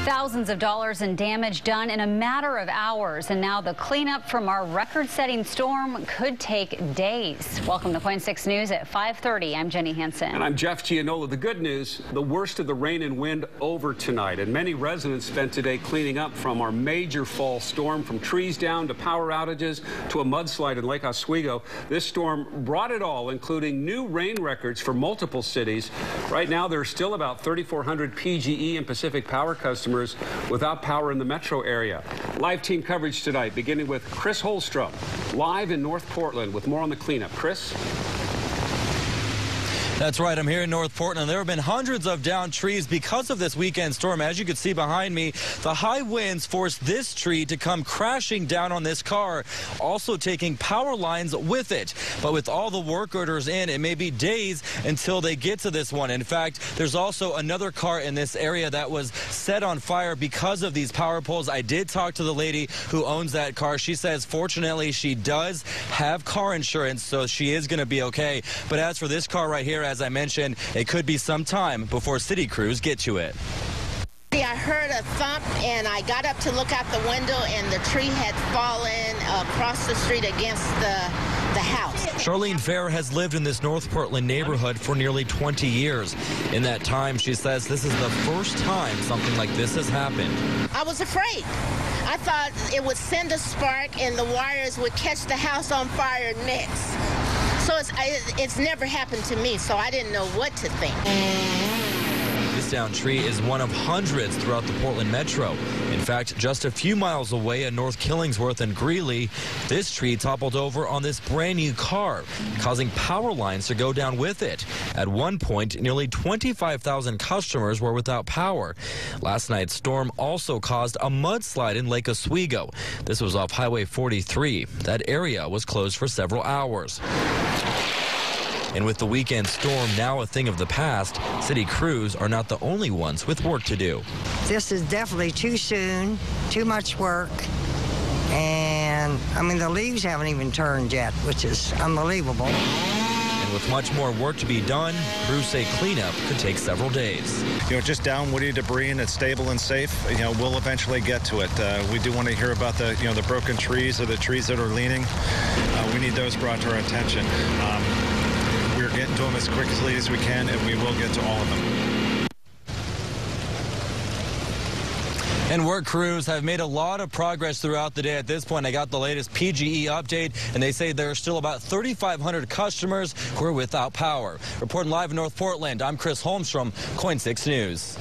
Thousands of dollars in damage done in a matter of hours, and now the cleanup from our record-setting storm could take days. Welcome to KOIN 6 News at 5:30. I'm Jenny Hansen. And I'm Jeff Gianola. The good news, the worst of the rain and wind over tonight, and many residents spent today cleaning up from our major fall storm, from trees down to power outages to a mudslide in Lake Oswego. This storm brought it all, including new rain records for multiple cities. Right now, there are still about 3,400 PGE and Pacific Power customers without power in the metro area. Live team coverage tonight, beginning with Chris Holmstrom, live in North Portland with more on the cleanup. Chris? That's right. I'm here in North Portland. There have been hundreds of downed trees because of this weekend storm. As you can see behind me, the high winds forced this tree to come crashing down on this car, also taking power lines with it. But with all the work orders in, it may be days until they get to this one. In fact, there's also another car in this area that was set on fire because of these power poles. I did talk to the lady who owns that car. She says, fortunately, she does have car insurance, so she is going to be okay. But as for this car right here, as I mentioned, it could be some time before city crews get to it. I heard a thump, and I got up to look out the window, and the tree had fallen across the street against the house. Charlene Fair has lived in this North Portland neighborhood for nearly 20 years. In that time, she says this is the first time something like this has happened. I was afraid. I thought it would send a spark and the wires would catch the house on fire next. So it's never happened to me, so I didn't know what to think. This downed tree is one of hundreds throughout the Portland metro. In fact, just a few miles away in North Killingsworth and Greeley, this tree toppled over on this brand new car, causing power lines to go down with it. At one point, nearly 25,000 customers were without power. Last night's storm also caused a mudslide in Lake Oswego. This was off Highway 43. That area was closed for several hours. And with the weekend storm now a thing of the past, city crews are not the only ones with work to do. This is definitely too soon, too much work, and I mean the leaves haven't even turned yet, which is unbelievable. And with much more work to be done, crews say cleanup could take several days. Just down woody debris and it's stable and safe. We'll eventually get to it. We do want to hear about the broken trees or the trees that are leaning. We need those brought to our attention. We're getting to them as quickly as we can, and we will get to all of them. And work crews have made a lot of progress throughout the day. At this point, I got the latest PGE update, and they say there are still about 3,500 customers who are without power. Reporting live in North Portland, I'm Chris Holmstrom, KOIN 6 News.